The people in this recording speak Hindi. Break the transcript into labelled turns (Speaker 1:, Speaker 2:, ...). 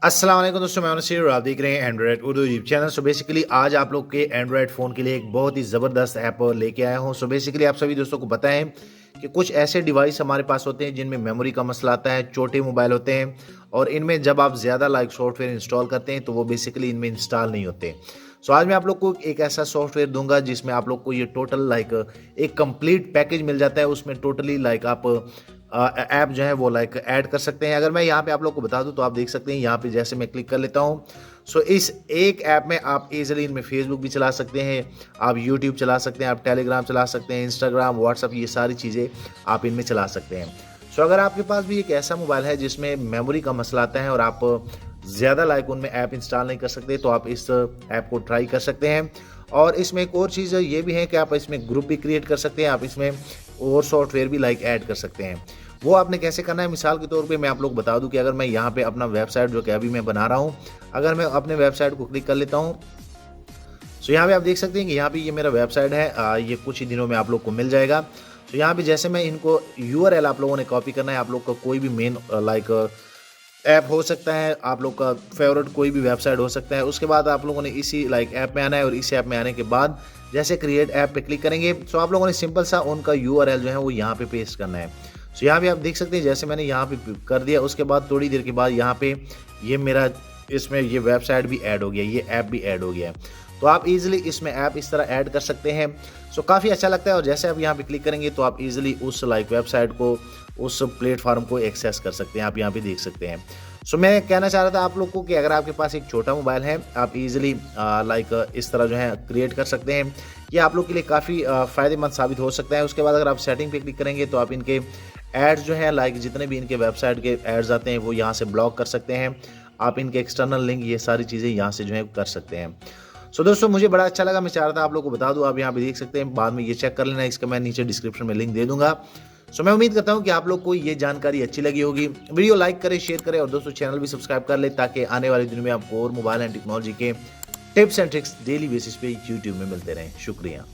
Speaker 1: अस्सलाम वालेकुम दोस्तों, मैं नसीर और आप देख रहे हैं Android Urdu YouTube channel. So basically आज आप लोग के एंड्रॉयड फ़ोन के लिए एक बहुत ही ज़बरदस्त ऐप लेके आया हूँ। सो बेसिकली आप सभी दोस्तों को पता है कि कुछ ऐसे डिवाइस हमारे पास होते हैं जिनमें मेमोरी का मसला आता है, छोटे मोबाइल होते हैं और इनमें जब आप ज़्यादा सॉफ्टवेयर इंस्टॉल करते हैं तो वो बेसिकली इनमें इंस्टॉल नहीं होते। सो आज मैं आप लोग को एक ऐसा सॉफ्टवेयर दूंगा जिसमें आप लोग को ये टोटल एक कंप्लीट पैकेज मिल जाता है। उसमें टोटली आप ऐप जो है वो ऐड कर सकते हैं। अगर मैं यहाँ पे आप लोग को बता दूं तो आप देख सकते हैं यहाँ पे जैसे मैं क्लिक कर लेता हूँ। सो इस एक ऐप में आप इजीली इनमें फेसबुक भी चला सकते हैं, आप यूट्यूब चला सकते हैं, आप टेलीग्राम चला सकते हैं, इंस्टाग्राम, व्हाट्सअप, ये सारी चीज़ें आप इनमें चला सकते हैं। सो अगर आपके पास भी एक ऐसा मोबाइल है जिसमें मेमोरी का मसला आता है और आप ज़्यादा उनमें ऐप इंस्टॉल नहीं कर सकते तो आप इस ऐप को ट्राई कर सकते हैं। और इसमें एक और चीज़ ये भी है कि आप इसमें ग्रुप भी क्रिएट कर सकते हैं, आप इसमें और सॉफ्टवेयर भी ऐड कर सकते हैं। वो आपने कैसे करना है, मिसाल के तौर पे मैं आप लोग बता दूं कि अगर मैं यहाँ पे अपना वेबसाइट जो कि अभी मैं बना रहा हूँ, अगर मैं अपने वेबसाइट को क्लिक कर लेता हूँ। सो यहाँ पे आप देख सकते हैं कि यहाँ पे ये मेरा वेबसाइट है, ये कुछ ही दिनों में आप लोग को मिल जाएगा। तो यहाँ पे जैसे मैं इनको यूआरएल आप लोगों ने कॉपी करना है, आप लोग का कोई भी मेन ऐप हो सकता है, आप लोग का फेवरेट कोई भी वेबसाइट हो सकता है। उसके बाद आप लोगों ने इसी ऐप में आना है और इस ऐप में आने के बाद जैसे क्रिएट ऐप पे क्लिक करेंगे तो आप लोगों ने सिंपल सा उनका यूआरएल जो है वो यहाँ पे पेस्ट करना है। सो यहाँ पे आप देख सकते हैं जैसे मैंने यहाँ पे कर दिया, उसके बाद थोड़ी देर के बाद यहाँ पे ये मेरा इसमें ये वेबसाइट भी ऐड हो गया, ये ऐप भी ऐड हो गया। तो आप इजीली इसमें ऐप इस तरह ऐड कर सकते हैं। सो काफ़ी अच्छा लगता है और जैसे आप यहाँ पे क्लिक करेंगे तो आप इजीली उस वेबसाइट को, उस प्लेटफॉर्म को एक्सेस कर सकते हैं। आप यहाँ पे देख सकते हैं। सो मैं कहना चाह रहा था आप लोग को कि अगर आपके पास एक छोटा मोबाइल है, आप इजीली इस तरह जो है क्रिएट कर सकते हैं। ये आप लोग के लिए काफ़ी फ़ायदेमंद साबित हो सकता है। उसके बाद अगर आप सेटिंग पे क्लिक करेंगे तो आप इनके एड्स जो हैं जितने भी इनके वेबसाइट के एड्स आते हैं वो यहाँ से ब्लॉक कर सकते हैं। आप इनके एक्सटर्नल लिंक, ये सारी चीज़ें यहाँ से जो है कर सकते हैं। सो दोस्तों मुझे बड़ा अच्छा लगा, मैं चाह रहा था आप लोग को बता दूं। आप यहाँ पे देख सकते हैं, बाद में ये चेक कर लेना, इसका मैं नीचे डिस्क्रिप्शन में लिंक दे दूंगा। सो मैं उम्मीद करता हूं कि आप लोग को ये जानकारी अच्छी लगी होगी। वीडियो लाइक करें, शेयर करें और दोस्तों चैनल भी सब्सक्राइब कर ले ताकि आने वाले दिनों में आपको और मोबाइल एंड टेक्नोलॉजी के tips and tricks daily basis पे यूट्यूब में मिलते रहें। शुक्रिया।